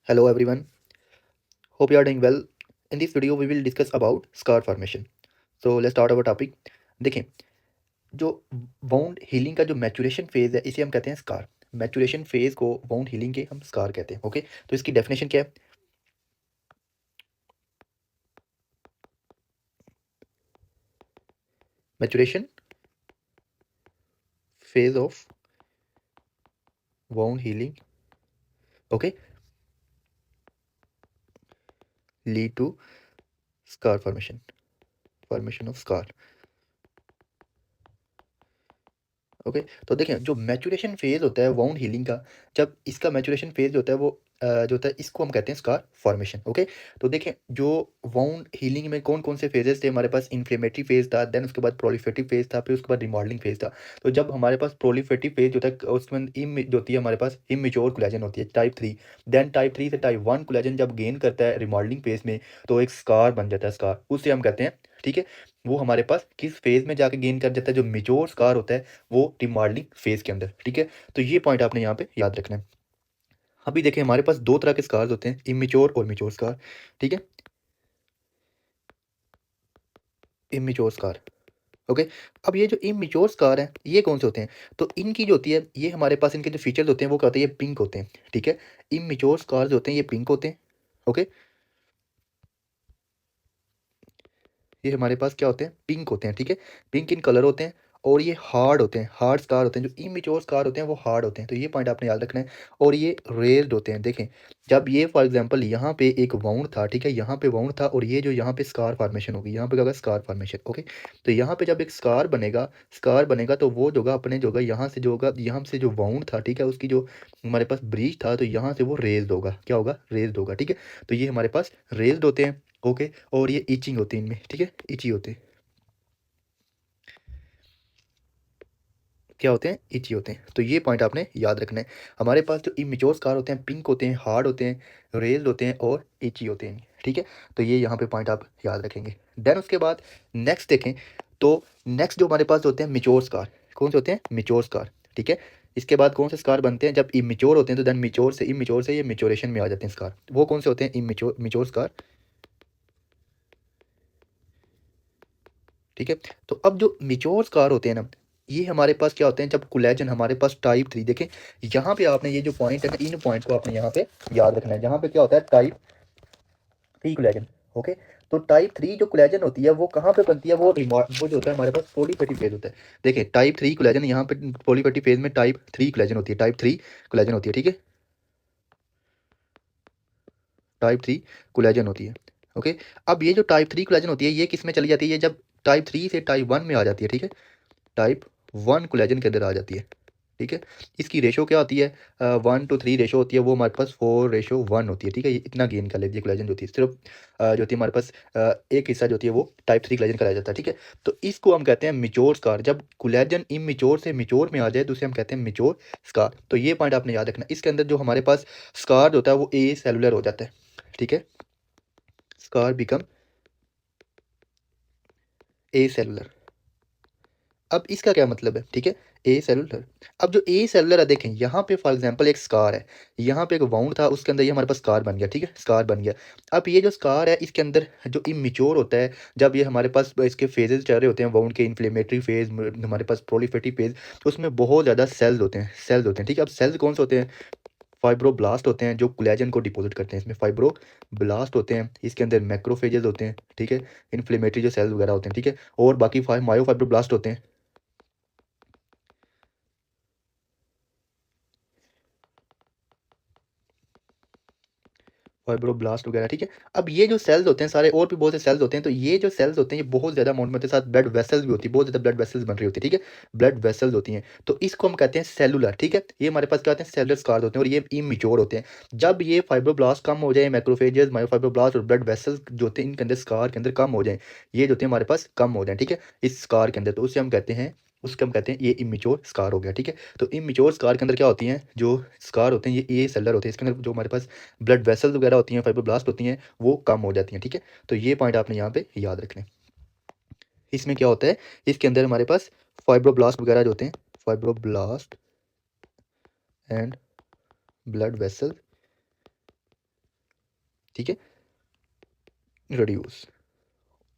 Hello everyone, hope you are doing well. In this video we will discuss about scar formation. So let's start our topic. देखें, जो wound healing का जो maturation phase है इसे हम कहते हैं स्कार। मैचुरेशन फेज को वाउंड हीलिंग के हम स्कार कहते हैं। ओके, तो इसकी डेफिनेशन क्या है? Maturation phase of wound healing, okay, lead to scar formation of scar. Okay, तो देखें, जो मैचुरेशन फेज होता है वाउंड हीलिंग का, जब इसका मैचुरेशन फेज होता है वो जो होता है इसको हम कहते हैं स्कार फॉर्मेशन। ओके, तो देखें, जो वाउंड हीलिंग में कौन कौन से फेजेस थे हमारे पास? इन्फ्लेमेटरी फेज था, देन उसके बाद प्रोलिफेटिव फेज था, फिर उसके बाद रिमॉडलिंग फेज था। तो जब हमारे पास प्रोलिफेटिव फेज होता है उसमें जो होती है हमारे पास इमेच्योर कोलेजन होती है टाइप 3। देन टाइप 3 से टाइप 1 कोलेजन जब गेन करता है रिमॉडलिंग फेज में तो एक स्कार बन जाता है, स्कार उससे हम कहते हैं। ठीक है, वो हमारे पास किस फेज में जाके गेन कर जाता है? जो मेच्योर स्कार होता है वो रिमॉडलिंग फेज के अंदर। ठीक है, तो ये पॉइंट आपने यहाँ पे याद रखना है। अभी देखें, हमारे पास दो तरह के स्कार्स होते हैं, इमेच्योर और मेच्योर स्कार। ठीक है, इमेच्योर स्कार। ओके, अब ये जो इमेच्योर स्कार हैं ये कौन से होते हैं? तो इनकी जो होती है, ये हमारे पास इनके जो फीचर्स होते हैं वो क्या होते हैं? ये पिंक होते हैं। ठीक है, इमेच्योर स्कार जो होते हैं ये पिंक होते हैं। ओके, ये हमारे पास क्या होते हैं? पिंक होते हैं। ठीक है, पिंक इन कलर होते हैं और ये हार्ड होते हैं, हार्ड स्कार होते हैं। जो इमेच्योर स्कार होते हैं वो हार्ड होते हैं, तो ये पॉइंट आपने याद रखना है। और ये रेज्ड होते हैं। देखें, जब ये फॉर एग्जांपल यहाँ पे एक वाउंड था, ठीक है, यहाँ पे वाउंड था और ये जो यहाँ पे स्कार फॉर्मेशन होगी, यहाँ पे क्या होगा? Scar formation. ओके, तो यहाँ पे जब एक स्कार बनेगा तो वो जो होगा अपने जो होगा यहाँ से जो होगा, यहाँ से जो वाउंड था, ठीक है, उसकी जो हमारे पास ब्रीच था तो यहाँ से वो रेज्ड होगा। क्या होगा? रेज्ड होगा। ठीक है, तो ये हमारे पास रेज्ड होते हैं। ओके, और ये इचिंग होती है इनमें। ठीक है, इची होते हैं। क्या होते हैं? इची होते हैं। तो ये पॉइंट आपने याद रखना है। हमारे पास जो इमेच्योर स्कार होते हैं पिंक होते हैं, हार्ड होते हैं, रेज्ड होते हैं और इची होते हैं। ठीक है, तो ये यहाँ पे पॉइंट आप याद रखेंगे। देन उसके बाद नेक्स्ट देखें, तो नेक्स्ट जो हमारे पास होते हैं मिच्योर स्कार। कौन से होते हैं? Mature scar. ठीक है, इसके बाद कौन से स्कार बनते हैं? जब इमेच्योर होते हैं तो देन मिच्योर से ये मिच्योरेशन में आ जाते हैं स्कार। वो कौन से होते हैं? Immature mature scar. ठीक है, तो अब जो मेच्योर स्कार होते हैं ना, ये हमारे पास क्या होते हैं? जब कोलेजन हमारे पास टाइप 3, देखें यहाँ पे आपने ये जो पॉइंट है ना, इन पॉइंट्स को आपने यहाँ पे याद रखना है। जहाँ पे क्या होता है? Type 3 collagen. ओके, तो टाइप 3 जो कोलेजन होती है वो कहाँ पे बनती है? वो जो होता है हमारे पास पोलीफेटिव फेज होता है। देखिए, टाइप 3 कोलेजन यहाँ पे पोलीफेटिव फेज में टाइप 3 कोलेजन होती है, टाइप 3 कोलेजन होती है। ठीक है, टाइप 3 कोलेजन होती है। ओके, अब ये जो टाइप 3 कोलेजन होती है ये किस में चली जाती है? जब टाइप 3 से टाइप 1 में आ जाती है। ठीक है, टाइप 1 कोलेजन के अंदर आ जाती है। ठीक है, इसकी रेशो क्या होती है? 1:3 रेशो होती है, वो हमारे पास 4:1 होती है। ठीक है, ये इतना गेन कर लेती है कोलेजन जो होती है। सिर्फ जो होती है हमारे पास एक हिस्सा जो होती है वो टाइप 3 कोलेजन कराया जाता है। ठीक है, तो इसको हम कहते हैं मिच्योर स्कार। जब कोलेजन इमेच्योर से मिच्योर में आ जाए तो उसे हम कहते हैं मिच्योर स्कार। तो ये पॉइंट आपने याद रखना। इसके अंदर जो हमारे पास स्कार होता है वो ए सेलुलर हो जाता है। ठीक है, स्कार बिकम ए सेलुलर। अब इसका क्या मतलब है? ठीक है, ए सेलुलर। अब जो ए सेलुलर है, देखें यहाँ पे फॉर एग्जांपल एक स्कार है, यहाँ पे एक वाउंड था, उसके अंदर ये हमारे पास स्कार बन गया। ठीक है, स्कार बन गया। अब ये जो स्कार है इसके अंदर जो इमेच्योर होता है, जब ये हमारे पास इसके फेजेस चल रहे होते हैं, वाउंड के इन्फ्लेमेटरी फेज, हमारे पास प्रोलिफेटिव फेज, तो उसमें बहुत ज़्यादा सेल्स होते हैं। ठीक है, अब सेल्स कौन से होते हैं? फाइब्रोब्लास्ट होते हैं जो कोलेजन को डिपॉजिट करते हैं। इसमें फाइब्रोब्लास्ट होते हैं, इसके अंदर मैक्रोफेजेस होते हैं। ठीक है, इन्फ्लेमेटरी जो सेल्स वगैरह होते हैं। ठीक है, और बाकी मायोफाइब्रोब्लास्ट होते हैं। फाइब्रोब्लास्ट वगैरह। ठीक है, अब ये जो सेल्स होते हैं सारे, और भी बहुत से सेल्स होते हैं, तो ये जो सेल्स होते हैं ये बहुत ज़्यादा अमाउंट में होते हैं, साथ ब्लड वेसल्स भी होती है, बहुत ज़्यादा ब्लड वेसल्स बन रही होती है। ठीक है, ब्लड वेसल्स होती हैं, तो इसको हम कहते हैं सेलुलर। ठीक है, ये हमारे पास क्या होते हैं? सेलुलर स्कार्स होते हैं और ये इमेच्योर होते हैं। जब ये फाइब्रोब्लास्ट कम हो जाए, मैक्रोफेजेस, मायोफाइब्रोब्लास्ट और ब्लड वेसल्स जो होते हैं इनके अंदर, स्कार के अंदर कम हो जाए, ये जो होते हैं हमारे पास कम हो जाए, ठीक है, इस स्कार के अंदर, तो उसके हम कहते हैं ये इमेच्योर स्कार हो गया। ठीक है, तो इमेच्योर स्कार के अंदर क्या होती हैं? जो स्कार होते हैं ये सेलुलर होते हैं, इसके अंदर जो हमारे पास ब्लड वेसल्स वगैरह होती हैं, फाइब्रोब्लास्ट होती हैं, वो कम हो जाती हैं। ठीक है, तो ये पॉइंट आपने यहाँ पे याद रखने। इसमें क्या होता है? इसके अंदर हमारे पास फाइब्रोब्लास्ट वगैरह जो होते हैं, फाइब्रोब्लास्ट एंड ब्लड वेसल ठीक है, रिड्यूस।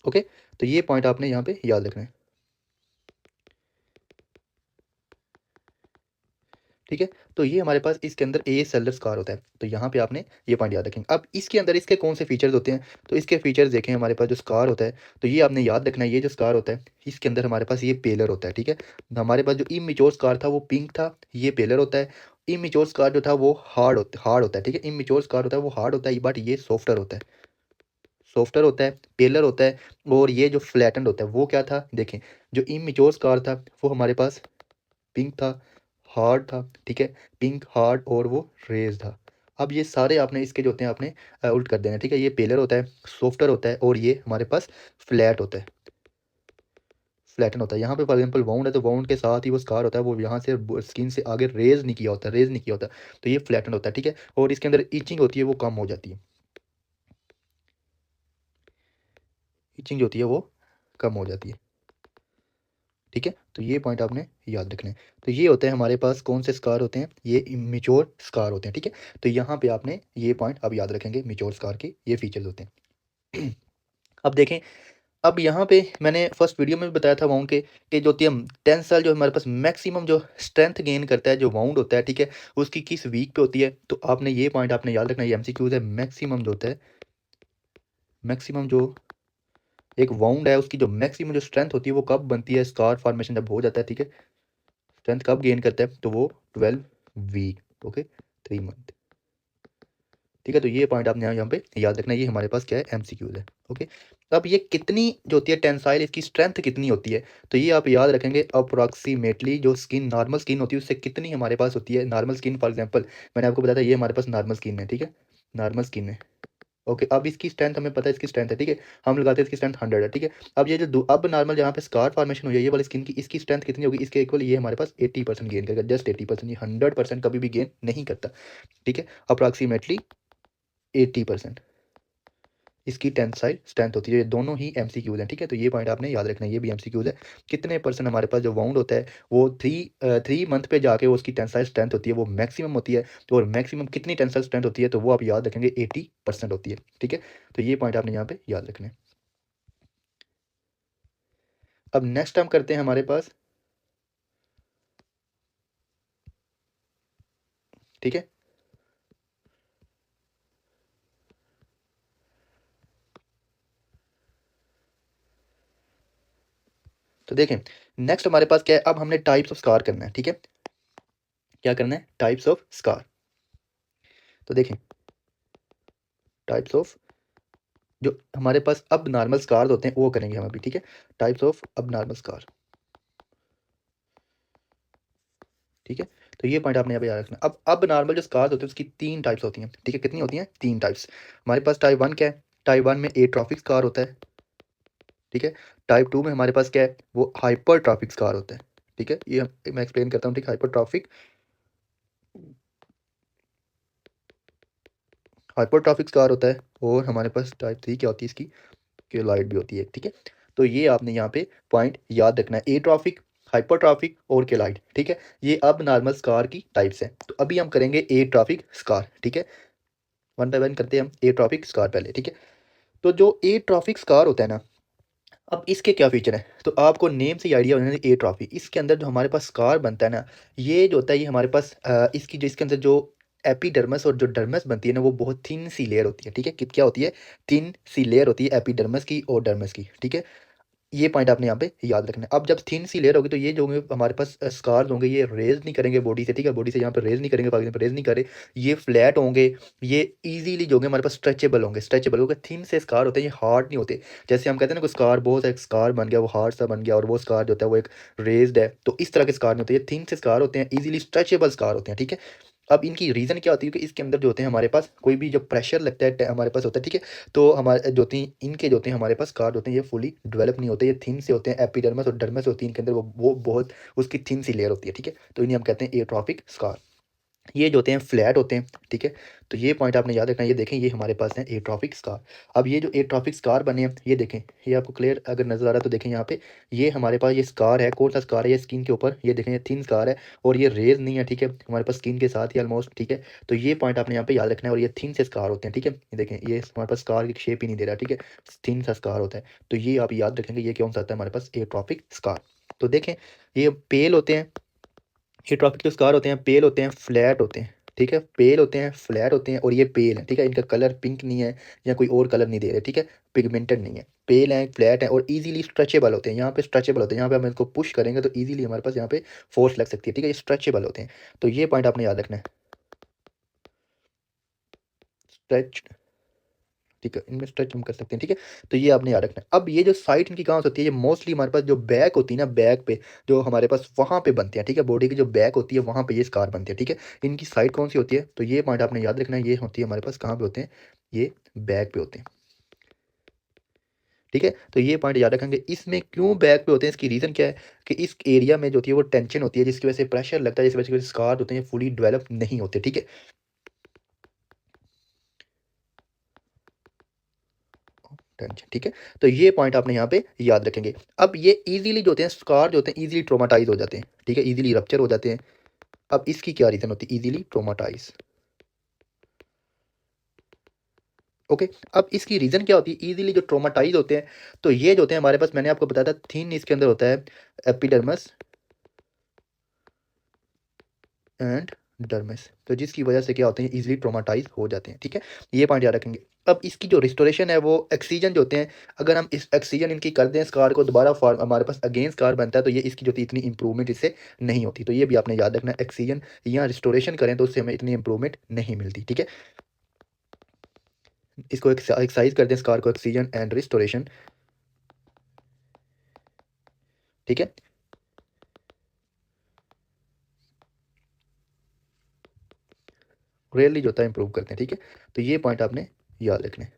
ओके, तो ये पॉइंट आपने यहाँ पे याद रखना है। ठीक है, तो ये हमारे पास इसके अंदर ए सेलर स्कार होता है, तो यहाँ पे आपने ये पॉइंट याद रखेंगे। अब इसके अंदर इसके कौन से फीचर्स होते हैं, तो इसके फीचर्स देखें हमारे पास जो स्कार होता है, तो ये आपने याद रखना है, ये जो स्कार होता है इसके अंदर हमारे पास ये पेलर होता है। ठीक है, हमारे पास जो इमेच्योर स्कार था वो पिंक था, ये पेलर होता है। इमेच्योर स्कार जो था वो हार्ड होता है। ठीक है, इमेच्योर स्कार होता है वो हार्ड होता है, बट ये सॉफ्टर होता है, सॉफ्टर होता है, पेलर होता है। और ये जो फ्लैटेंड होता है वो क्या था, देखें जो इमेच्योर स्कार था वो हमारे पास पिंक था, हार्ड था। ठीक है, पिंक, हार्ड और वो रेज था। अब ये सारे आपने इसके जो होते हैं आपने उल्ट कर देना है। ठीक है, ये पेलर होता है, सॉफ्टर होता है, और ये हमारे पास फ्लैट होता है, फ्लैटन होता है। यहाँ पे फॉर एग्जांपल वाउंड है, तो वाउंड के साथ ही वो स्कार होता है, वो यहाँ से स्किन से आगे रेज नहीं किया होता, रेज नहीं किया होता, तो ये फ्लैटन होता है। ठीक है, और इसके अंदर ईचिंग होती है वो कम हो जाती है, ईचिंग जो होती है वो कम हो जाती है। ठीक है, तो ये पॉइंट आपने याद रखना है। तो ये होते हैं हमारे पास कौन से स्कार होते हैं, ये इमेच्योर स्कार होते हैं। ठीक है, तो यहाँ पे आपने ये पॉइंट अब याद रखेंगे, इमेच्योर स्कार के ये फीचर्स होते हैं। अब देखें, अब यहाँ पे मैंने फर्स्ट वीडियो में भी बताया था वाउंड के कि जो होती है टेंसल, जो हमारे पास मैक्सिमम जो स्ट्रेंथ गेन करता है जो वाउंड होता है, ठीक है, उसकी किस वीक पे होती है, तो आपने ये पॉइंट आपने याद रखना है, ये एमसीक्यूज है। मैक्सिमम जो होता है, मैक्सिमम जो एक वाउंड है उसकी जो मैक्सिमम जो स्ट्रेंथ होती है वो कब बनती है, स्कार फॉर्मेशन जब हो जाता है। ठीक है, स्ट्रेंथ कब गेन करता है, तो वो 12 वीक, ओके, 3 मंथ। ठीक है, तो ये पॉइंट आपने यहाँ पे याद रखना है, ये हमारे पास क्या है, एमसीक्यूज है। ओके, अब ये कितनी जो होती है टेंसाइल, इसकी स्ट्रेंथ कितनी होती है, तो ये आप याद रखेंगे अप्रोक्सीमेटली जो स्किन नॉर्मल स्किन होती है उससे कितनी हमारे पास होती है। नॉर्मल स्किन फॉर एग्जांपल मैंने आपको बताया था, ये हमारे पास नॉर्मल स्किन है। ठीक है, नॉर्मल स्किन है। ओके, अब इसकी स्ट्रेंथ हमें पता है, इसकी स्ट्रेंथ है, ठीक है, हम लगाते हैं इसकी स्ट्रेंथ 100 है। ठीक है, अब ये जो अब नॉर्मल जहाँ पे स्कार फॉर्मेशन हुई है ये वाली स्किन की, इसकी स्ट्रेंथ कितनी होगी, इसके इक्वल ये हमारे पास 80% गेन करेगा, जस्ट 80%, ये 100% कभी भी गेन नहीं करता। ठीक है, अप्रॉक्सीमेटली 80% इसकी टेंसाइल स्ट्रेंथ होती है। ये दोनों ही एमसीक्यूज हैं। ठीक है, तो ये पॉइंट आपने याद रखना है, ये भी एमसीक्यूज है। कितने परसेंट हमारे पास जो वाउंड होता है वो 3 मंथ पे जाके वो उसकी टेंसाइल स्ट्रेंथ होती है वो मैक्सिमम होती है, तो और मैक्सिमम कितनी टेंसाइल स्ट्रेंथ होती है, तो वो आप याद रखेंगे 80% होती है। ठीक है, तो ये पॉइंट आपने यहाँ पे याद रखना है। अब नेक्स्ट हम करते हैं हमारे पास, ठीक है, तो देखें नेक्स्ट हमारे पास क्या है, अब हमने टाइप्स ऑफ स्कार करना है। ठीक है, क्या करना है, टाइप्स ऑफ स्कार। तो देखें टाइप्स ऑफ जो हमारे पास अब नॉर्मल स्कार होते हैं वो करेंगे हम अभी। ठीक है, टाइप्स ऑफ अब नॉर्मल स्कार। ठीक है, तो ये पॉइंट आपने यहाँ पे याद रखना। अब नॉर्मल जो स्कार्स होते हैं उसकी 3 टाइप्स होती हैं। ठीक है, कितनी होती हैं, 3 टाइप्स। हमारे पास टाइप 1 क्या है, टाइप 1 में एट्रॉफिक स्कार होता है। ठीक है, टाइप 2 में हमारे पास क्या है, वो हाइपरट्रॉफिक स्कार होता है। ठीक है, ये मैं एक्सप्लेन करता हूँ। ठीक, हाइपरट्रॉफिक स्कार होता है। और हमारे पास टाइप 3 क्या होती है इसकी, केलॉइड भी होती है। ठीक है, तो ये आपने यहाँ पे पॉइंट याद रखना है, एट्रॉफिक, हाइपरट्रॉफिक और केलॉइड। ठीक है, ये अब नॉर्मल स्कार की टाइप्स हैं। तो अभी हम करेंगे एट्रॉफिक स्कार। ठीक है, वन बाय वन करते हैं हम एट्रॉफिक स्कार पहले। ठीक है, तो जो एट्रॉफिक स्कार होता है ना, अब इसके क्या फीचर हैं, तो आपको नेम से ही आइडिया होना चाहिए। एट्रॉफी, इसके अंदर जो हमारे पास स्कार बनता है ना, ये जो होता है ये हमारे पास इसकी जो इसके अंदर जो एपिडर्मस और जो डर्मस बनती है ना वो बहुत थिन सी लेयर होती है। ठीक है, क्या होती है, थिन सी लेयर होती है एपिडर्मस की और डर्मस की। ठीक है, ये पॉइंट आपने यहाँ पे याद रखना है। अब जब थिन सी लेयर होगी तो ये जो होंगे हमारे पास स्कार्स होंगे ये रेज नहीं करेंगे बॉडी से। ठीक है, बॉडी से यहाँ पे रेज नहीं करेंगे, पर रेज नहीं करे, ये फ्लैट होंगे, ये इजीली जो होंगे हमारे पास स्ट्रेचेबल होंगे। स्ट्रेचेबल होंगे, थिन से स्कार होते हैं, ये हार्ड नहीं होते। जैसे हम कहते हैं ना, कोई स्कार बहुत एक स्कार बन गया वो हार्ड सा बन गया और वो स्कार जो होता है वो एक रेज्ड है, तो इस तरह के स्कार नहीं होते, ये थिन से स्कार होते हैं, इजीली स्ट्रेचेबल स्कार होते हैं। ठीक है, अब इनकी रीज़न क्या होती है कि इसके अंदर जो होते हैं हमारे पास कोई भी जो प्रेशर लगता है हमारे पास होता है। ठीक है, तो हमारे जो होती हैं इनके जो होते हैं हमारे पास कार्ड होते हैं ये फुली डेवलप नहीं होते, ये थिन से होते हैं। एपिडर्मस और डर्मस होती है इनके अंदर, वो बहुत उसकी थिन सी लेयर होती है। ठीक है, तो इन्हें हम कहते हैं एट्रॉफिक स्कार। ये जो होते हैं फ्लैट होते हैं, ठीक है? तो ये पॉइंट आपने याद रखना है। ये देखें, ये हमारे पास है एट्रोफिक स्कार। अब ये जो एट्रोफिक स्कार बने हैं, ये देखें, ये आपको क्लियर अगर नज़र आ रहा है तो देखें यहाँ पे, ये हमारे पास ये स्कार है, कौन सा स्कार है? ये स्किन के ऊपर, ये देखें, ये थिन स्कार है और ये रेज़ नहीं है, ठीक है? हमारे पास स्किन के साथ ही ऑलमोस्ट, ठीक है? तो ये पॉइंट आपने यहाँ पे याद रखना है और ये थिन से स्कार होते हैं, ठीक है? ये देखें, ये हमारे पास स्कार की शेप ही नहीं दे रहा, ठीक है? थिन सा स्कार होता है। तो ये आप याद रखेंगे, ये कौन सा आता है हमारे पास? Atrophic scar. तो देखें, ये पेल होते हैं, ये ट्रॉपिक जो स्कार होते हैं, पेल होते हैं, फ्लैट होते हैं, ठीक है? पेल होते हैं, फ्लैट होते हैं और ये पेल हैं, ठीक है? इनका कलर पिंक नहीं है या कोई और कलर नहीं दे रहे, ठीक है? पिगमेंटेड नहीं है, पेल हैं, फ्लैट हैं और ईज़िली स्ट्रेचेबल होते हैं। यहाँ पे स्ट्रेचेबल होते हैं, यहाँ पे हम इनको पुश करेंगे तो ईज़िली हमारे पास यहाँ पे फ़ोर्स लग सकती है, ठीक है? ये स्ट्रेचेबल होते हैं। तो ये पॉइंट आपने याद रखना है। स्ट्रेच, ठीक है, इनमें स्ट्रेच हम कर सकते हैं, ठीक है? तो ये आपने याद रखना है। अब ये जो साइट इनकी कहाँ से होती है, ये मोस्टली हमारे पास जो बैक होती है ना, बैक पे जो हमारे पास वहाँ पे बनते हैं, ठीक है? बॉडी की जो बैक होती है वहाँ पे ये स्कार बनते हैं, ठीक है? इनकी साइट कौन-सी होती है? तो ये पॉइंट आपने याद रखना है, ये होती है हमारे पास कहाँ पे होते हैं? ये बैक पे होते हैं, ठीक है? तो ये पॉइंट याद रखेंगे। इसमें क्यों बैक पे होते हैं, इसकी रीज़न क्या है कि इस एरिया में जो होती है वो टेंशन होती है, जिसकी वजह से प्रेशर लगता है, जिस वजह से स्कार होते हैं, फुली डेवलप नहीं होते, ठीक है? टेंशन, ठीक है? तो ये पॉइंट आपने यहाँ पे याद रखेंगे। अब ये ईज़िली जो होते हैं, स्कार जो होते हैं, ईज़िली ट्रॉमाटाइज़ हो जाते हैं, ठीक है? ईज़िली रप्चर हो जाते हैं। अब इसकी क्या रीज़न होती है? Easily traumatise, okay? अब इसकी रीज़न क्या होती है? ईज़िली जो ट्रॉमाटाइज़ होते हैं, तो ये जो होते हैं हमारे पास, मैंने आपको बताया था, थिन इसके अंदर होता है एपिडर्मिस एंड डर्मिस, तो जिसकी वजह से क्या होते हैं, ईज़िली ट्रॉमाटाइज़ हो जाते हैं, ठीक है? ये पॉइंट याद रखेंगे। अब इसकी जो रिस्टोरेशन है वो एक्सीजन जो होते हैं, अगर हम इस एक्सीजन इनकी कर दें, स्कार को दोबारा फॉर्म हमारे पास अगेन स्कार बनता है, तो ये इसकी जो थी इतनी इंप्रूवमेंट इससे नहीं होती। तो ये भी आपने याद रखना है, एक्सीजन या रिस्टोरेशन करें तो उससे हमें इतनी इंप्रूवमेंट नहीं मिलती, ठीक है? इसको एक्सरसाइज करते हैं, स्कार को एक्सीजन एंड रिस्टोरेशन, ठीक है? रेयरली जो होता है इंप्रूव करते हैं, ठीक है? तो ये पॉइंट आपने याद रखने हैं।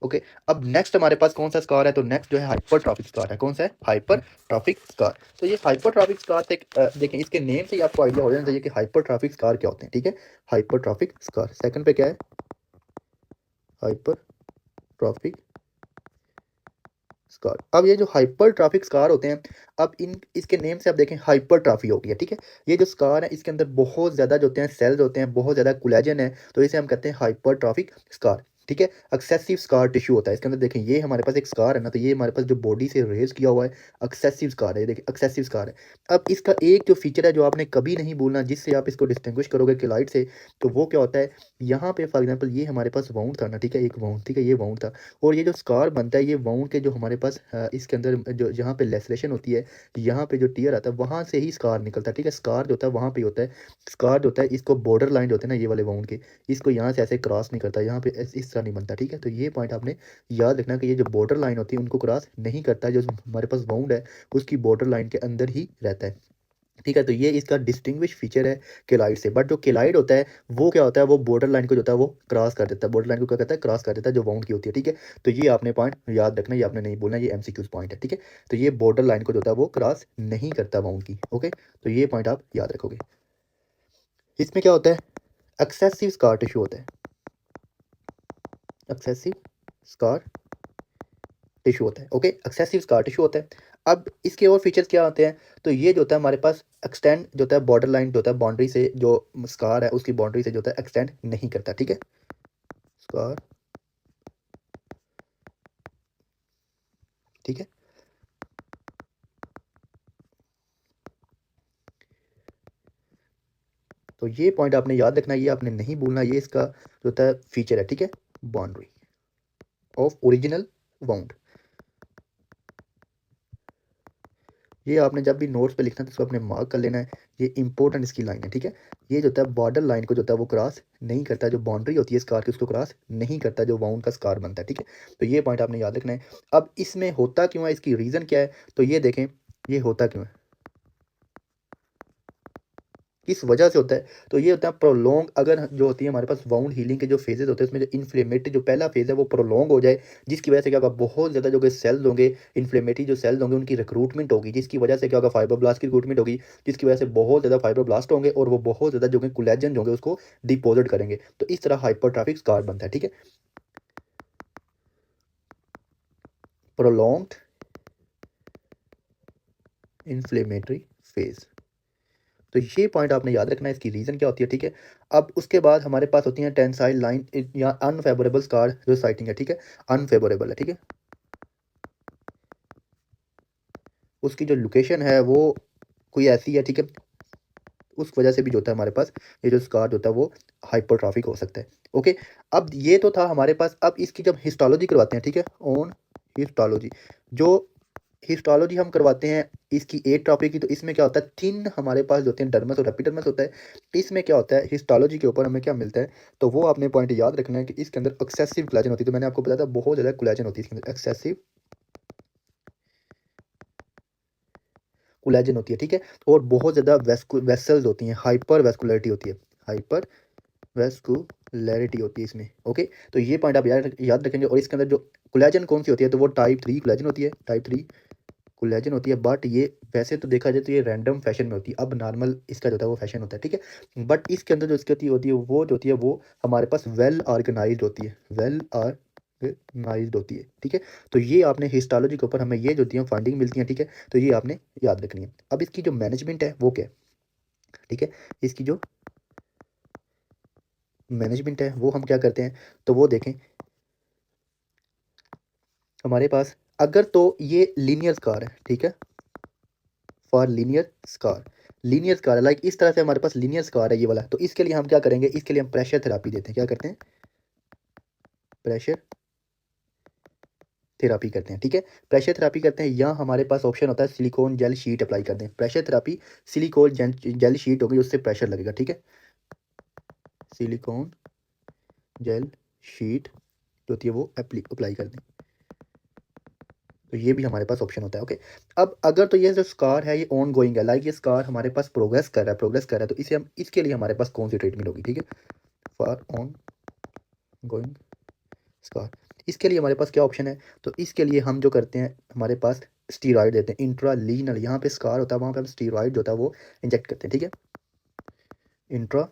ओके, अब नेक्स्ट हमारे पास कौन सा स्कार है? तो नेक्स्ट जो है हाइपरट्रॉफिक स्कार है। कौन सा है? Hypertrophic scar. तो ये हाइपरट्रॉफिक स्कार से देखें, इसके नेम से ही आपको आइडिया हो जाना चाहिए कि हाइपरट्रॉफिक स्कार क्या होते हैं, ठीक है? हाइपरट्रॉफिक स्कार, सेकंड पे क्या है? Hypertrophic scar. अब ये जो हाइपरट्रॉफिक स्कार होते हैं, अब इन इसके नेम से आप देखें, हाइपरट्रॉफी हो गई है, ठीक है? ये जो स्कार है इसके अंदर बहुत ज़्यादा जो होते हैं सेल्स होते हैं, बहुत ज़्यादा कोलेजन है, तो इसे हम कहते हैं हाइपरट्रॉफिक स्कार, ठीक है? एक्सेसिव स्कार टिश्यू होता है इसके अंदर। देखें, ये हमारे पास एक स्कार है ना, तो ये हमारे पास जो बॉडी से रेज़ किया हुआ है, एक्सेसिव स्कार है, ये देखिए एक्सेसिव स्कार है। अब इसका एक जो फीचर है जो आपने कभी नहीं भूलना, जिससे आप इसको डिस्टिंग्विश करोगे केलाइट से, तो वो क्या होता है? यहाँ पे फॉर एग्ज़ाम्पल ये हमारे पास वाउंड था ना, ठीक है? एक वाउंड, ठीक है? ये वाउंड था और ये जो स्कार बनता है, ये वाउंड के जो हमारे पास इसके अंदर जो जहाँ पे लेसरेशन होती है, यहाँ पे जो टियर आता है, वहाँ से ही स्कार निकलता है, ठीक है? स्कार जो होता है वहाँ पे ही होता है। स्कार जो होता है, इसको बॉर्डर लाइन जो होते हैं ना, ये वाले वाउंड के, इसको यहाँ से ऐसे क्रॉस नहीं करता, यहाँ पे इस तरह नहीं बनता, ठीक है? तो ये पॉइंट आपने याद रखना कि ये जो बॉर्डर लाइन होती है उनको क्रॉस नहीं करता, जो हमारे पास वाउंड है उसकी बॉर्डर लाइन के अंदर ही रहता है, ठीक है? तो ये इसका डिस्टिंग्विश फीचर है केलाइट से। बट जो केलाइट होता है वो क्या होता है? वो बॉर्डर लाइन को जो होता है वो क्रॉस कर देता है, बॉर्डर लाइन को क्या कहता है? क्रॉस कर देता है, जो वाउंड की होती है, ठीक है? तो ये आपने पॉइंट याद रखना, ये आपने नहीं बोलना, ये एमसीक्यूज पॉइंट है, ठीक है? तो ये बॉर्डर लाइन को जो होता है वो क्रॉस नहीं करता वाउंड की, ओके? तो ये पॉइंट आप याद रखोगे। इसमें क्या होता है? एक्सेसिव स्कार टिश्यू होता है, एक्सेसिव स्कार टिश्यू होता है, ओके? एक्सेसिव स्कार टिश्यू होता है। अब इसके और फीचर्स क्या होते हैं? तो ये जो होता है हमारे पास एक्सटेंड जो होता है, बॉर्डर लाइन जो होता है, बाउंड्री से जो स्कार है उसकी बाउंड्री से जो होता है एक्सटेंड नहीं करता, ठीक है? स्कार, ठीक है? तो ये पॉइंट आपने याद रखना है, ये आपने नहीं भूलना, ये इसका जो होता है फीचर है, ठीक है? Boundary of original wound. ये आपने जब भी नोट्स पे लिखना है तो इसको आपने मार्क कर लेना है, ये इंपॉर्टेंट इसकी लाइन है, ठीक है? ये जो होता है बॉर्डर लाइन को जो होता है वो क्रॉस नहीं करता, जो बाउंड्री होती है स्कार की उसको क्रॉस नहीं करता, जो वाउंड का स्कार बनता है, ठीक है? तो ये पॉइंट आपने याद रखना है। अब इसमें होता क्यों है, इसकी रीज़न क्या है? तो ये देखें, ये होता क्यों है? किस वजह से होता है? तो ये होता है प्रोलॉन्ग, अगर जो होती है हमारे पास वाउंड हीलिंग के जो फेजेज़ होते हैं, उसमें जो इन्फ्लेमेटरी जो पहला फेज़ है वो प्रोलॉन्ग हो जाए, जिसकी वजह से क्या होगा, बहुत ज़्यादा जो कि सेल्स होंगे, इन्फ्लेमेटरी जो सेल्स होंगे उनकी रिक्रूटमेंट होगी, जिसकी वजह से क्या होगा, फाइब्रोब्लास्ट की रिक्रूटमेंट होगी, जिसकी वजह से बहुत ज़्यादा फाइब्रोब्लास्ट होंगे और वो बहुत ज़्यादा जो कि कोलेजन जो होंगे उसको डिपॉज़िट करेंगे। तो इस तरह हाइपरट्रॉफिक स्कार बनता है, ठीक है? Prolonged inflammatory phase. तो ये पॉइंट आपने याद रखना है, इसकी रीज़न क्या होती है, ठीक है? अब उसके बाद हमारे पास होती हैं टेंसाइल लाइन या अनफेवरेबल स्कार जो साइटिंग है, ठीक है? अनफेवरेबल है, ठीक है? उसकी जो लोकेशन है वो कोई ऐसी है, ठीक है? उस वजह से भी जो होता है हमारे पास ये जो स्कार जो होता है वो हाइपरट्रॉफिक हो सकता है। ओके, अब ये तो था हमारे पास। अब इसकी जब हिस्टोलॉजी करवाते हैं, ठीक है? ऑन हिस्टोलॉजी, जो हिस्टोलॉजी हम करवाते हैं इसकी एट्रोफी की, तो इसमें क्या होता है, थिन हमारे पास जो होते हैं डर्मस और एपिडर्मिस होता है। इसमें क्या होता है, हिस्टोलॉजी के ऊपर हमें क्या मिलता है, तो वो आपने पॉइंट याद रखना है कि इसके अंदर एक्सेसिव कोलेजन होती है। तो मैंने आपको बताया था बहुत ज़्यादा कोलेजन होती है इसके अंदर, एक्सेसिव कोलेजन होती है, ठीक है? और बहुत ज़्यादा वेसल्स होती हैं, हाइपर वेस्कुलरिटी होती है, हाइपर वेस्कुलरिटी होती है इसमें। ओके, तो ये पॉइंट आप याद रखेंगे। और इसके अंदर जो कोलेजन कौन सी होती है, तो वो टाइप 3 कोलेजन होती है, टाइप 3 कोलेजन होती है। बट ये वैसे तो देखा जाए तो ये रैंडम फैशन में होती है, अब नॉर्मल इसका जो होता है वो फैशन होता है, ठीक है? बट इसके अंदर जो इसकी होती है वो जो होती है वो हमारे पास वेल ऑर्गेनाइज्ड होती है, वेल ऑर्गेनाइज्ड होती है, ठीक है? तो ये आपने हिस्टोलॉजी के ऊपर हमें ये जो होती है फाइंडिंग मिलती है, ठीक है? तो ये आपने याद रखनी है। अब इसकी जो मैनेजमेंट है वो क्या है, ठीक है? इसकी जो मैनेजमेंट है वो हम क्या करते हैं, तो वो देखें हमारे पास। अगर तो ये लीनियर स्कार है, ठीक है? फॉर लीनियर स्कार है, लाइक इस तरह से हमारे पास लीनियर स्कार है ये वाला, तो इसके लिए हम क्या करेंगे, इसके लिए हम प्रेशर थेरापी देते हैं। क्या करते हैं? प्रेशर थेरापी करते हैं, ठीक है? प्रेशर थेरापी करते हैं, या हमारे पास ऑप्शन होता है सिलिकॉन जेल शीट अप्लाई कर दें। Pressure therapy, silicone gel sheet होगी, उससे प्रेशर लगेगा, ठीक है? सिलिकॉन जेल शीट जो होती है वो अप्लाई कर दें, तो ये भी हमारे पास ऑप्शन होता है। ओके, अब अगर तो ये जो स्कार है ये ऑन गोइंग है, लाइक ये स्कार हमारे पास प्रोग्रेस कर रहा है, तो इसे हम इसके लिए हमारे पास कौन सी ट्रीटमेंट होगी, ठीक है? फॉर ऑन गोइंग स्कार, इसके लिए हमारे पास क्या ऑप्शन है, तो इसके लिए हम जो करते हैं हमारे पास स्टीरॉयड देते हैं इंट्रालीनल। यहाँ पे स्कार होता है, वहाँ पे हम स्टीरॉयड जो होता है वो इंजेक्ट करते हैं, ठीक है? इंट्रालीनल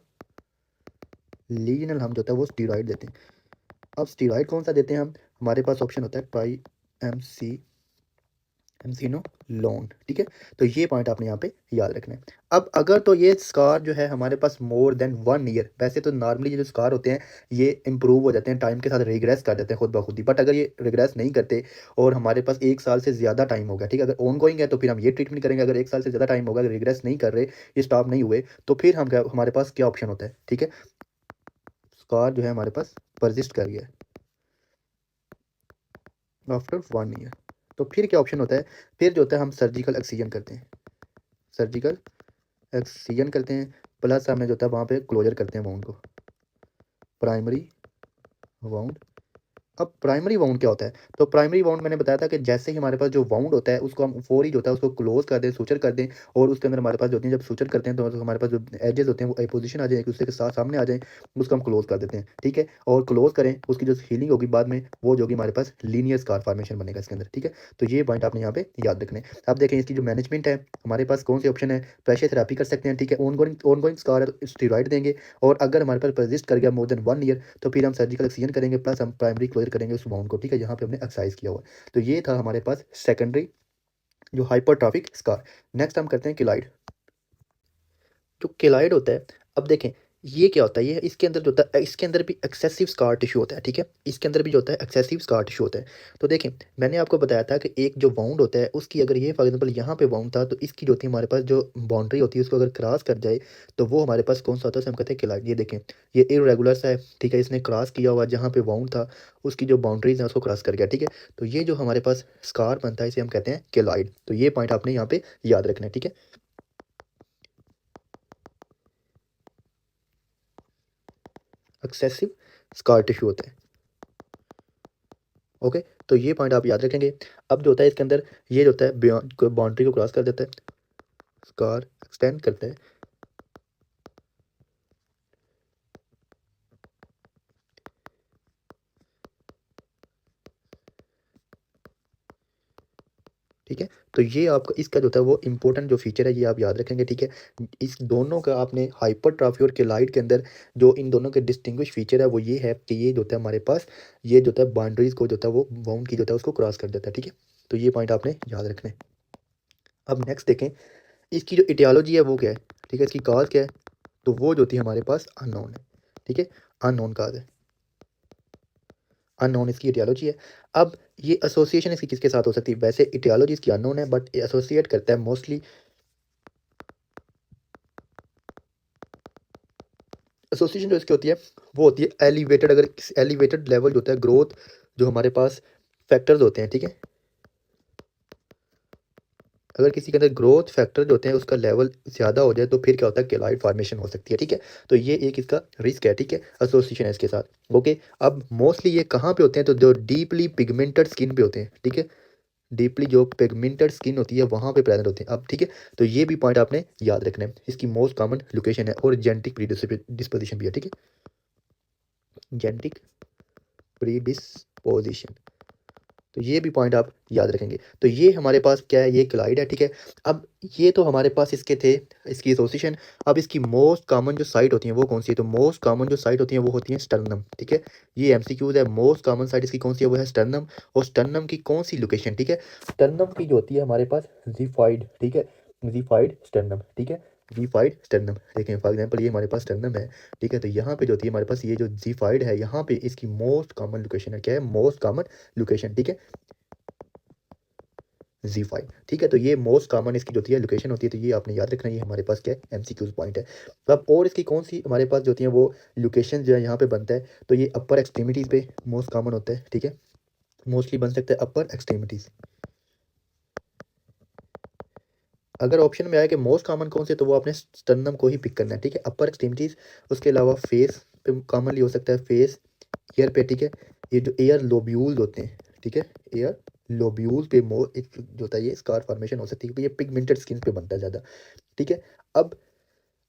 हम जो होता है वो स्टीरॉयड देते हैं। अब स्टीरॉयड कौन सा देते हैं हम, हमारे पास ऑप्शन होता है ट्राई एमसी एमसीनो लोन, ठीक है? तो ये पॉइंट आपने यहाँ पे याद रखना है। अब अगर तो ये स्कार जो है हमारे पास मोर देन 1 ईयर, वैसे तो नॉर्मली ये जो स्कार होते हैं ये इंप्रूव हो जाते हैं टाइम के साथ, रिग्रेस कर जाते हैं खुद ब खुद ही। बट अगर ये रिग्रेस नहीं करते और हमारे पास 1 साल से ज़्यादा टाइम हो गया, ठीक है? अगर ऑन गोइंग है तो फिर हम ये ट्रीटमेंट करेंगे। अगर 1 साल से ज़्यादा टाइम होगा, अगर रिग्रेस नहीं कर रहे, ये स्टॉप नहीं हुए, तो फिर हम क्या, हमारे पास क्या ऑप्शन होता है, ठीक है? स्कार जो है हमारे पास परसिस्ट कर गया आफ्टर 1 ईयर, तो फिर क्या ऑप्शन होता है, फिर जो होता है हम सर्जिकल एक्सीजन करते हैं, सर्जिकल एक्सीजन करते हैं, प्लस हमें जो होता है वहाँ पे क्लोजर करते हैं वाउंड को, प्राइमरी वाउंड। अब प्राइमरी वाउंड क्या होता है, तो प्राइमरी वाउंड मैंने बताया था कि जैसे ही हमारे पास जो वाउंड होता है उसको हम फौरी जो होता है उसको क्लोज कर दें, सूचर कर दें, और उसके अंदर हमारे पास जो होती है, जब सूचर करते हैं तो हमारे पास जो एजेस होते हैं वो पोजीशन आ जाए, एक दूसरे के साथ सामने आ जाए, उसको हम क्लोज कर देते हैं, ठीक है? और क्लोज करें, उसकी जो हीलिंग होगी बाद में वो जो होगी हमारे पास लीनियर स्कार फॉर्मेशन बनेगा इसके अंदर, ठीक है? तो ये पॉइंट आपने यहाँ पे याद रखने हैं। अब देखें इसकी जो मैनेजमेंट है हमारे पास कौन सी ऑप्शन है, प्रेशर थेरापी कर सकते हैं, ठीक है? ऑन गोइंग स्कार है तो स्टीरॉइड देंगे, और अगर हमारे पास परसिस्ट कर गया मोर देन 1 ईयर, तो फिर हम सर्जिकल एक्सीजन करेंगे, प्लस हम प्राइमरी क्लोजर करेंगे उस वाउंड को, ठीक है? जहाँ पे हमने एक्सरसाइज किया हुआ है। तो ये था हमारे पास सेकेंडरी जो हाइपरट्रॉफिक स्कार। नेक्स्ट हम करते हैं किलाइड। जो केलॉइड होता है, अब देखें ये क्या होता है, ये इसके अंदर जो होता है, इसके अंदर भी एक्सेसिव स्कार टिश्यू होता है, ठीक है? इसके अंदर भी जो होता है एक्सेसिव स्कार टिश्यू होता है। तो देखें मैंने आपको बताया था कि एक जो बाउंड होता है उसकी, अगर ये फॉर एग्जांपल यहाँ पे बाउंड था, तो इसकी जो होती है हमारे पास जो बाउंड्री होती है उसको अगर क्रॉस कर जाए, तो वो हमारे पास कौन सा होता है, उसे हम कहते हैं केलॉइड। ये देखें ये इरेगुलर सा है, ठीक है? इसने क्रॉस किया हुआ जहाँ पे बाउंड था, उसकी जो बाउंड्रीज है उसको क्रॉस कर गया, ठीक है? तो ये जो हमारे पास स्कार बनता है इसे हम कहते हैं केलॉइड। तो ये पॉइंट आपने यहाँ पे याद रखना है, ठीक है? एक्सेसिव स्कार टिश्यू होता है। ओके, तो ये पॉइंट आप याद रखेंगे। अब जो होता है इसके अंदर ये जो होता है बियॉन्ड बाउंड्री को क्रॉस कर देता है, स्कार एक्सटेंड करता है, ठीक है। तो ये आपका इसका जो होता है वो इम्पोर्टेंट जो फीचर है ये आप याद रखेंगे, ठीक है। इस दोनों का आपने हाइपरट्रॉफी और केलॉइड के अंदर जो इन दोनों के डिस्टिंग्विश फीचर है वो ये है कि ये जो होता है हमारे पास ये जो होता है बाउंड्रीज को जो होता है वो बाउंड की जो होता है उसको क्रॉस कर देता है, ठीक है। तो ये पॉइंट आपने याद रखना है। अब नेक्स्ट देखें, इसकी जो इटियोलॉजी है वो क्या है, ठीक है, इसकी काज क्या है, तो वो जो होती है हमारे पास अननोन है, ठीक है, अननोन काज है, अननोन इसकी इटियोलॉजी है। अब ये एसोसिएशन इसकी किसके साथ हो सकती है, वैसे इटियोलॉजी इसकी अननोन है बट एसोसिएट करता है मोस्टली, एसोसिएशन जो इसकी होती है वो होती है एलिवेटेड, अगर एलिवेटेड लेवल जो होता है ग्रोथ जो हमारे पास फैक्टर्स होते हैं, ठीक है, अगर किसी के अंदर ग्रोथ फैक्टर जो होते हैं उसका लेवल ज़्यादा हो जाए तो फिर क्या होता है, केलॉइड फॉर्मेशन हो सकती है, ठीक है। तो ये एक इसका रिस्क है, ठीक है, एसोसिएशन है इसके साथ। ओके, अब मोस्टली ये कहाँ पे होते हैं, तो जो डीपली पिगमेंटेड स्किन पे होते हैं, ठीक है, डीपली जो पिगमेंटेड स्किन होती है वहाँ पे प्रेजेंट होते हैं। अब ठीक है, तो ये भी पॉइंट आपने याद रखना है, इसकी मोस्ट कॉमन लोकेशन है और जेनेटिक प्रीडिस्पोजिशन भी है, ठीक है, जेनेटिक प्रीडिस्पोजिशन, तो ये भी पॉइंट आप याद रखेंगे। तो ये हमारे पास क्या है, ये क्लाइड है, ठीक है। अब ये तो हमारे पास इसके थे, इसकी एसोसिएशन। अब इसकी मोस्ट कॉमन जो साइट होती है वो कौन सी है, तो मोस्ट कॉमन जो साइट होती है वो होती है स्टर्नम, ठीक है। ये एमसीक्यूज है, मोस्ट कॉमन साइट इसकी कौन सी है, वो है स्टर्नम। और स्टर्नम की कौन सी लोकेशन, ठीक है, स्टर्नम की जो होती है हमारे पास जीफाइड, ठीक है, जीफाइड स्टर्नम, ठीक है, जीफाइड स्टर्नम। देखें फॉर एग्जांपल ये हमारे पास स्टर्नम है, ठीक है, तो यहाँ पे जो होती है हमारे पास ये जो जीफाइड है यहाँ पे इसकी मोस्ट कॉमन लोकेशन है, क्या है, मोस्ट कॉमन लोकेशन, ठीक है, Z5, ठीक है। तो ये मोस्ट कॉमन इसकी जो होती है लोकेशन होती है, तो ये आपने याद रखना, ये हमारे पास क्या है, एमसीक्यूज पॉइंट है। तो अब और इसकी कौन सी हमारे पास जो होती है वो लोकेशन जो है यहाँ पे बनता है, तो ये अपर एक्सट्रीमिटीज़ पे मोस्ट कॉमन होता है, ठीक है, मोस्टली बन सकता है अपर एक्सट्रीमिटीज़। अगर ऑप्शन में आया कि मोस्ट कॉमन कौन से, तो वो आपने स्टर्नम को ही पिक करना है, ठीक है, अपर एक्सट्रीमिटीज़। उसके अलावा फेस पे कॉमनली हो सकता है, फेस, ईयर पे, ठीक है, ये जो एयर लोब्यूल्स होते हैं, ठीक है, एयर लोब्यूल्स पे एक जो होता है ये स्कार फॉर्मेशन हो सकती है, ये पिगमेंटेड स्किन पे बनता है ज़्यादा, ठीक है। अब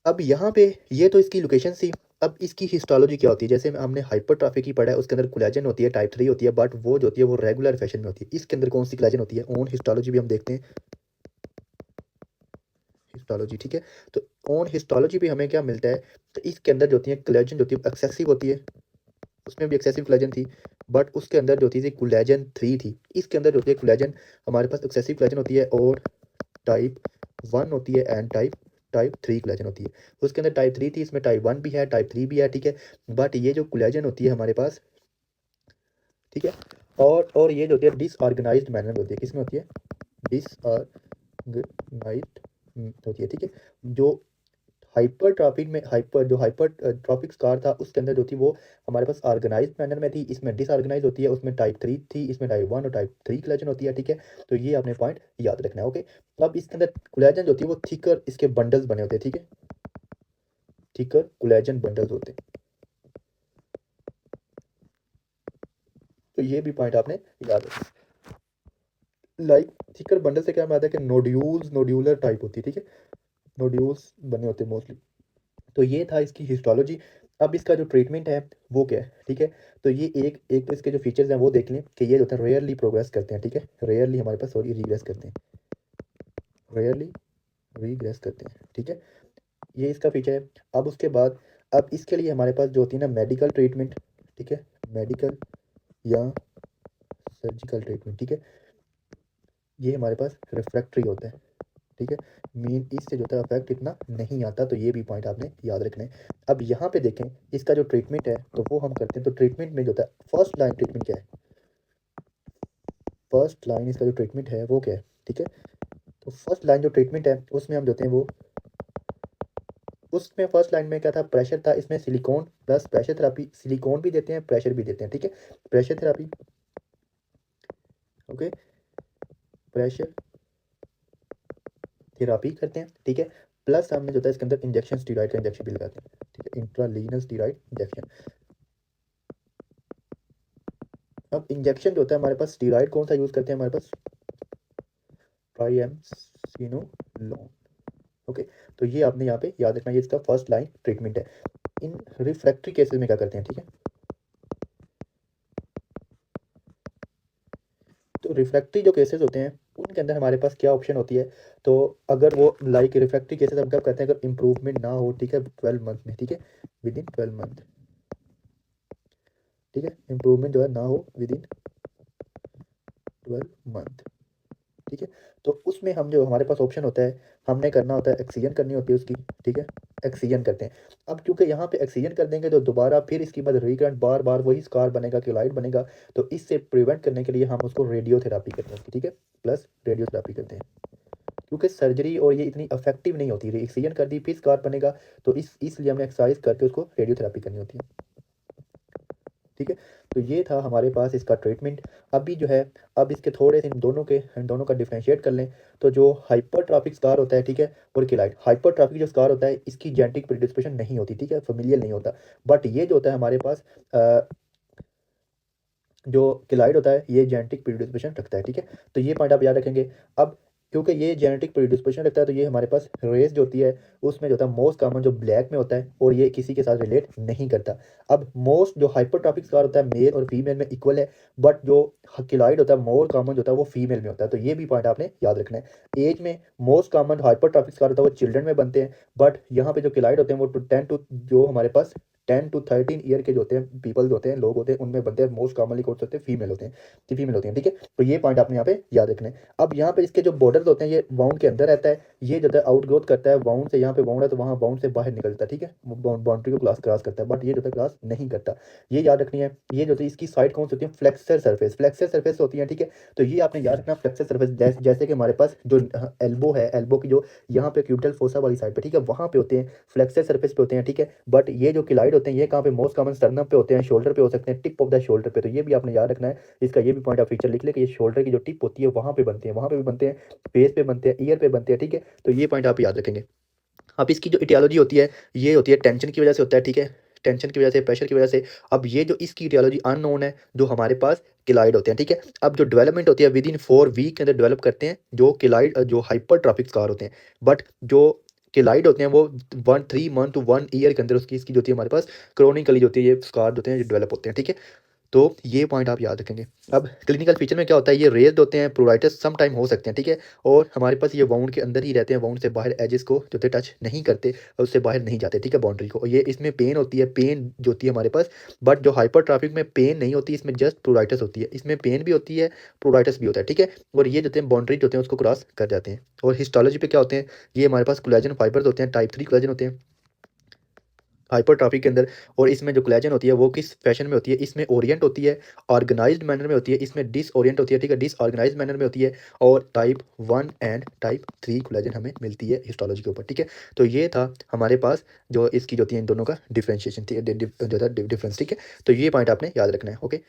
अब यहाँ पे ये तो इसकी लोकेशन थी। अब इसकी हिस्टोलॉजी क्या होती है, जैसे हमने हाइपरट्रॉफी की पढ़ा है, उसके अंदर कोलेजन होती है, टाइप 3 होती है, बट वो जो होती है वो रेगुलर फैशन में होती है। इसके अंदर कौन सी कोलेजन होती है, ऑन हिस्टोलॉजी भी हम देखते हैं, हिस्टोलॉजी, ठीक है। तो ऑन हिस्टोलॉजी भी हमें क्या मिलता है, तो इसके अंदर जो होती है कोलेजन जो होती है एक्सेसिव होती है, उसमें भी एक्सेसिव कोलेजन थी, बट उसके अंदर जो होती थी कोलेजन 3 थी। इसके अंदर जो होती है कोलेजन हमारे पास एक्सेसिव कोलेजन होती है और टाइप 1 होती है एंड टाइप 3 कोलेजन होती है। उसके अंदर टाइप 3 थी, इसमें टाइप 1 भी है, टाइप 3 भी है, ठीक है। बट ये जो कोलेजन होती है हमारे पास, ठीक है, और ये जो होती है डिसऑर्गेनाइज्ड मैनर में होती है, किसमें होती है, डिसऑर्गेनाइज्ड होती है, ठीक है। जो हाइपरट्रॉफिक में हाइपरट्रॉफिक स्कार था उसके अंदर जो थी वो हमारे पास ऑर्गेनाइज्ड मैनर में थी, इसमें डिसऑर्गेनाइज होती है, उसमें टाइप 3 थी, इसमें टाइप 1 और टाइप 3 कोलेजन होती है, ठीक है। तो ये आपने पॉइंट याद रखना है, ओके। तो अब इसके अंदर कोलेजन जो होती है वो थिकर इसके बंडल्स बने होते हैं, ठीक है, थिकर कोलेजन बंडल्स होते हैं। तो ये भी पॉइंट आपने याद रखना, लाइक थिकर बंडल से क्या आता है कि नोड्यूल्स, नोड्यूलर टाइप होती है, ठीक है, नोड्यूल्स बने होते हैं मोस्टली। तो ये था इसकी हिस्टोलॉजी। अब इसका जो ट्रीटमेंट है वो क्या है, ठीक है। तो ये एक एक तो इसके जो फीचर्स हैं वो देख लें कि ये जो होता है रेयरली प्रोग्रेस करते हैं, ठीक है, रेयरली हमारे पास सॉरी रिग्रेस करते हैं, रेयरली रिग्रेस करते हैं, ठीक है, ये इसका फीचर है। अब उसके बाद अब इसके लिए हमारे पास जो होती है ना मेडिकल ट्रीटमेंट, ठीक है, मेडिकल या सर्जिकल ट्रीटमेंट, ठीक है, ये हमारे पास रिफ्रैक्टरी होता है, ठीक है, मीन इससे जो होता है इफेक्ट इतना नहीं आता। तो ये भी पॉइंट आपने याद रखना है। अब यहाँ पे देखें इसका जो ट्रीटमेंट है तो वो हम करते हैं, तो ट्रीटमेंट में जो होता है फर्स्ट लाइन ट्रीटमेंट क्या है, फर्स्ट लाइन इसका जो ट्रीटमेंट है वो क्या है, ठीक है। तो फर्स्ट लाइन जो ट्रीटमेंट है उसमें हम जो होते हैं वो, उसमें फर्स्ट लाइन में क्या था, प्रेशर था, इसमें silicon plus pressure therapy, silicon भी देते हैं प्रेशर भी देते हैं, ठीक है, pressure therapy, okay, pressure therapy करते हैं, ठीक है, प्लस हमने जो होता है इसके अंदर इंजेक्शन, स्टीरॉइड का इंजेक्शन भी लगाते हैं, ठीक है, इंट्रालीनल स्टीरॉइड इंजेक्शन। अब इंजेक्शन जो होता है हमारे पास स्टीरॉइड कौन सा यूज़ करते हैं हमारे पास, ट्राइएमसिनोलोन, ओके। तो ये आपने यहाँ पे याद रखना, ये इसका फर्स्ट लाइन ट्रीटमेंट है। इन रिफ्रैक्टरी केसेस में क्या करते हैं, ठीक है, तो रिफ्रैक्टरी जो केसेस होते हैं के अंदर हमारे पास क्या ऑप्शन होती है, तो अगर वो लाइक रिफ्रैक्टिव केसेस हम कब कहते हैं, अगर इंप्रूवमेंट ना हो, ठीक है, 12 मंथ में, ठीक है, विद इन 12 मंथ, ठीक है, इंप्रूवमेंट जो है ना हो विद इन 12 मंथ, ठीक है। तो उसमें हम जो हमारे पास ऑप्शन होता है, हमने करना होता है एक्सीजन करनी होती है उसकी, ठीक है, एक्सीजन करते हैं। अब क्योंकि यहाँ पे एक्सीजन कर देंगे तो दोबारा फिर इसके बाद रिकरेंट बार बार वही स्कार बनेगा, क्लोराइड बनेगा, तो इससे प्रिवेंट करने के लिए हम उसको रेडियोथेरापी करते हैं, ठीक है, प्लस रेडियोथेरापी करते हैं, क्योंकि सर्जरी और ये इतनी इफेक्टिव नहीं होती, एक्सीजन कर दी फिर स्कार बनेगा, तो इसलिए हमने एक्सरसाइज करके उसको रेडियोथेरापी करनी होती है, ठीक है। तो ये था हमारे पास इसका ट्रीटमेंट। अभी जो है, अब इसके थोड़े से इन दोनों का डिफरेंशिएट कर लें, तो जो हाइपरट्रॉफिक स्कार होता है, ठीक है, और किलाइड, हाइपरट्रॉफिक जो स्कार होता है इसकी जेनेटिक प्रिडिस्पोजिशन नहीं होती, ठीक है, फेमिलियल नहीं होता, बट ये जो होता है हमारे पास जो किलाइड होता है ये जेनेटिक प्रिडिस्पोजिशन रखता है, ठीक है। तो ये पॉइंट आप याद रखेंगे। अब क्योंकि ये जेनेटिक प्रिडिस्पोजिशन रखता है, तो ये हमारे पास रेस जो होती है उसमें जो होता है मोस्ट कॉमन जो ब्लैक में होता है, और ये किसी के साथ रिलेट नहीं करता। अब मोस्ट जो हाइपरट्रॉफिक स्कार होता है मेल और फीमेल में इक्वल है, बट जो किलाइड होता है मोर कॉमन जो होता है वो फीमेल में होता है, तो ये भी पॉइंट आपने याद रखना है। एज में मोस्ट कॉमन हाइपरट्रॉफिक स्कार होता है वो चिल्ड्रन में बनते हैं, बट यहाँ पे जो किलाइड होते हैं वो 10 to 13 ईयर के जो होते हैं पीपल होते हैं, लोग होते हैं, उनमें बनते हैं। मोस्ट कॉमनली कौन से होते हैं, फीमेल होते हैं, फीमेल होती हैं, ठीक है। तो ये पॉइंट आपने यहाँ पे याद रखना है। अब यहाँ पे इसके जो बॉर्डर होते हैं ये वाउंड के अंदर रहता है, ये जो है आउट ग्रोथ करता है वाउंड से, यहाँ पे वाउंड है तो वहाँ वाउंड से बाहर निकलता है, ठीक है, बाउंड्री को क्रॉस करता है, बट ये जो है क्रॉस नहीं करता, ये याद रखनी है। ये जो है इसकी साइड कौन सी होती है, फ्लेक्सर सर्फेस होती है, ठीक है। तो ये आपने याद रखना फ्लेक्सर सर्फेस, जैसे कि हमारे पास जो एल्बो है, एल्बो की जो यहाँ पे क्यूबिटल फोसा वाली साइड पे, ठीक है, वहाँ पे होते हैं, फ्लेक्सर सर्फेस पे होते हैं, ठीक है। बट ये जो किलाइड होते हैं ये कहाँ पे मोस्ट कॉमन स्टर्नम पे होते हैं, शोल्डर पे हो सकते हैं, टिप ऑफ द शोल्डर पे, तो ये भी आपने याद रखना है। इसका ये भी पॉइंट ऑफ फीचर लिख ले कि ये शोल्डर की जो टिप होती है वहाँ पे बनते हैं, वहाँ पे भी बनते हैं, फेस पे बनते हैं, ईयर पे बनते हैं, ठीक है। तो ये पॉइंट आप याद रखेंगे। अब इसकी जो इटियोलॉजी होती है ये होती है टेंशन की वजह से होता है, ठीक है, टेंशन की वजह से, प्रेशर की वजह से। अब ये जो इसकी इटियोलॉजी अननोन है, जो हमारे पास किलाइड होते हैं, ठीक है। अब जो डेवलपमेंट होती है विद इन 4 वीक के अंदर डेवलप करते हैं जो किलाइड, जो हाइपरट्रॉफिक स्कार होते हैं, बट जो किलाइड होते हैं वो 3 मंथ to 1 ईयर के अंदर उसकी इसकी जो होती है हमारे पास क्रोनिकली जो होती है ये स्कार होते हैं, जो डेवलप होते हैं, ठीक है। तो ये पॉइंट आप याद रखेंगे। अब क्लिनिकल फीचर में क्या होता है, ये रेज्ड होते हैं, प्रोराइटस सम टाइम हो सकते हैं, ठीक है, और हमारे पास ये वाउंड के अंदर ही रहते हैं, वाउंड से बाहर एजेस को जो थे टच नहीं करते और उससे बाहर नहीं जाते, ठीक है, बाउंड्री को। और ये इसमें पेन होती है, पेन जो होती है हमारे पास, बट जो हाइपर ट्रैफिक में पेन नहीं होती, इसमें जस्ट प्रोराइटस होती है, इसमें पेन भी होती है, प्रोराइटस भी होता है, ठीक है। और ये जो होते हैं बाउंड्री जो होते हैं उसको क्रॉस कर जाते हैं। और हिस्टोलॉजी पे क्या होते हैं, ये हमारे पास कोलेजन फाइबर्स होते हैं, टाइप 3 कोलेजन होते हैं हाइपरट्रॉफी के अंदर। और इसमें जो कोलेजन होती है वो किस फैशन में होती है, इसमें ओरिएंट होती है, ऑर्गेनाइज्ड मैनर में होती है, इसमें डिसओरिएंट होती है, ठीक है, डिसऑर्गेनाइज्ड मैनर में होती है। और टाइप 1 एंड टाइप 3 कोलेजन हमें मिलती है हिस्टोलॉजी के ऊपर, ठीक है। तो ये था हमारे पास जो इसकी जो थी इन दोनों का डिफ्रेंशिएशन थी, जो था डिफरेंस, ठीक है। तो ये पॉइंट आपने याद रखना है, ओके।